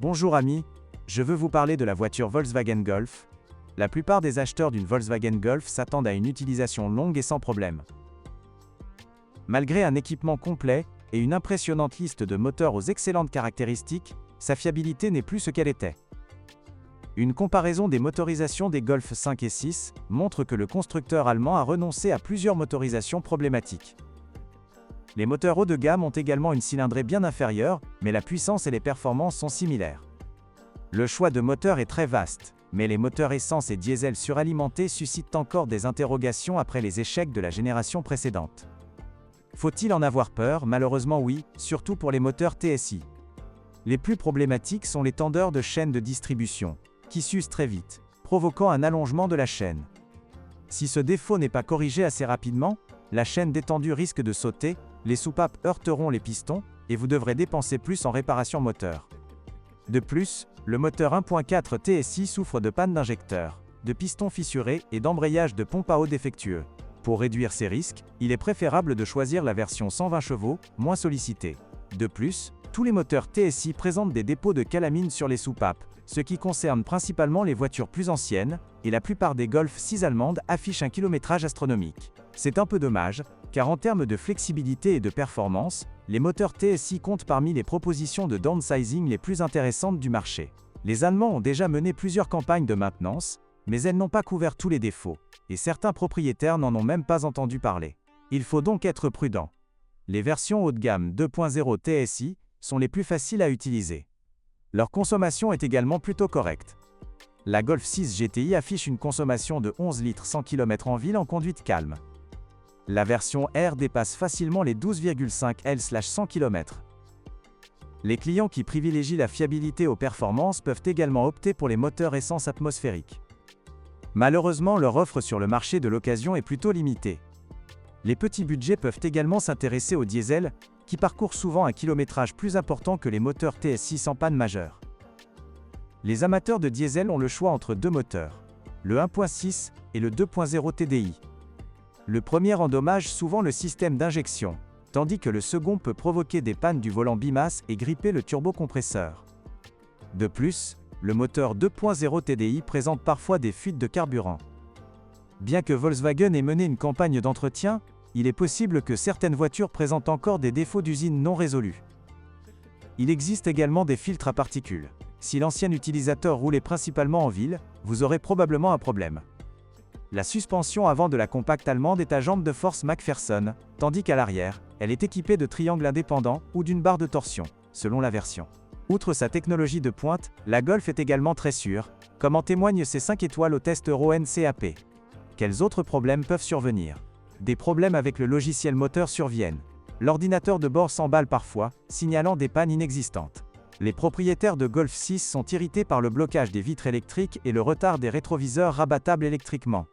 Bonjour amis, je veux vous parler de la voiture Volkswagen Golf. La plupart des acheteurs d'une Volkswagen Golf s'attendent à une utilisation longue et sans problème. Malgré un équipement complet et une impressionnante liste de moteurs aux excellentes caractéristiques, sa fiabilité n'est plus ce qu'elle était. Une comparaison des motorisations des Golf 5 et 6 montre que le constructeur allemand a renoncé à plusieurs motorisations problématiques. Les moteurs haut de gamme ont également une cylindrée bien inférieure, mais la puissance et les performances sont similaires. Le choix de moteurs est très vaste, mais les moteurs essence et diesel suralimentés suscitent encore des interrogations après les échecs de la génération précédente. Faut-il en avoir peur? Malheureusement oui, surtout pour les moteurs TSI. Les plus problématiques sont les tendeurs de chaîne de distribution, qui s'usent très vite, provoquant un allongement de la chaîne. Si ce défaut n'est pas corrigé assez rapidement, la chaîne détendue risque de sauter, les soupapes heurteront les pistons, et vous devrez dépenser plus en réparation moteur. De plus, le moteur 1.4 TSI souffre de panne d'injecteur, de pistons fissurés et d'embrayage de pompe à eau défectueux. Pour réduire ces risques, il est préférable de choisir la version 120 chevaux, moins sollicitée. De plus, tous les moteurs TSI présentent des dépôts de calamine sur les soupapes, ce qui concerne principalement les voitures plus anciennes, et la plupart des Golf 6 allemandes affichent un kilométrage astronomique. C'est un peu dommage, car en termes de flexibilité et de performance, les moteurs TSI comptent parmi les propositions de downsizing les plus intéressantes du marché. Les Allemands ont déjà mené plusieurs campagnes de maintenance, mais elles n'ont pas couvert tous les défauts, et certains propriétaires n'en ont même pas entendu parler. Il faut donc être prudent. Les versions haut de gamme 2.0 TSI sont les plus faciles à utiliser. Leur consommation est également plutôt correcte. La Golf 6 GTI affiche une consommation de 11 litres 100 km en ville en conduite calme. La version R dépasse facilement les 12,5 L/100 km. Les clients qui privilégient la fiabilité aux performances peuvent également opter pour les moteurs essence atmosphérique. Malheureusement, leur offre sur le marché de l'occasion est plutôt limitée. Les petits budgets peuvent également s'intéresser au diesel, qui parcourt souvent un kilométrage plus important que les moteurs TSI sans panne majeure. Les amateurs de diesel ont le choix entre deux moteurs, le 1.6 et le 2.0 TDI. Le premier endommage souvent le système d'injection, tandis que le second peut provoquer des pannes du volant bimasse et gripper le turbocompresseur. De plus, le moteur 2.0 TDI présente parfois des fuites de carburant. Bien que Volkswagen ait mené une campagne d'entretien, il est possible que certaines voitures présentent encore des défauts d'usine non résolus. Il existe également des filtres à particules. Si l'ancien utilisateur roulait principalement en ville, vous aurez probablement un problème. La suspension avant de la compacte allemande est à jambes de force McPherson, tandis qu'à l'arrière, elle est équipée de triangles indépendants ou d'une barre de torsion, selon la version. Outre sa technologie de pointe, la Golf est également très sûre, comme en témoignent ses 5 étoiles au test Euro NCAP. Quels autres problèmes peuvent survenir? Des problèmes avec le logiciel moteur surviennent. L'ordinateur de bord s'emballe parfois, signalant des pannes inexistantes. Les propriétaires de Golf 6 sont irrités par le blocage des vitres électriques et le retard des rétroviseurs rabattables électriquement.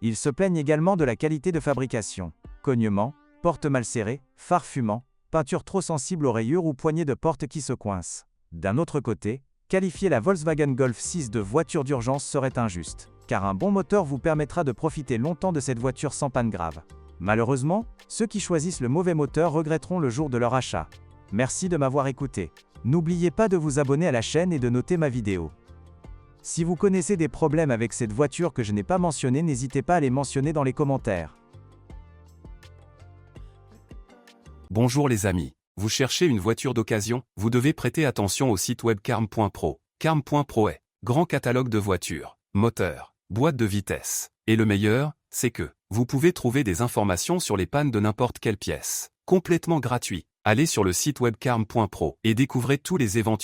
Ils se plaignent également de la qualité de fabrication. Cognements, portes mal serrées, phares fumants, peinture trop sensible aux rayures ou poignées de porte qui se coincent. D'un autre côté, qualifier la Volkswagen Golf 6 de voiture d'urgence serait injuste, car un bon moteur vous permettra de profiter longtemps de cette voiture sans panne grave. Malheureusement, ceux qui choisissent le mauvais moteur regretteront le jour de leur achat. Merci de m'avoir écouté. N'oubliez pas de vous abonner à la chaîne et de noter ma vidéo. Si vous connaissez des problèmes avec cette voiture que je n'ai pas mentionné, n'hésitez pas à les mentionner dans les commentaires. Bonjour les amis. Vous cherchez une voiture d'occasion? Vous devez prêter attention au site web carm.pro. Carm.pro est grand catalogue de voitures, moteurs, boîtes de vitesse. Et le meilleur, c'est que vous pouvez trouver des informations sur les pannes de n'importe quelle pièce. Complètement gratuit. Allez sur le site web carm.pro et découvrez tous les éventuels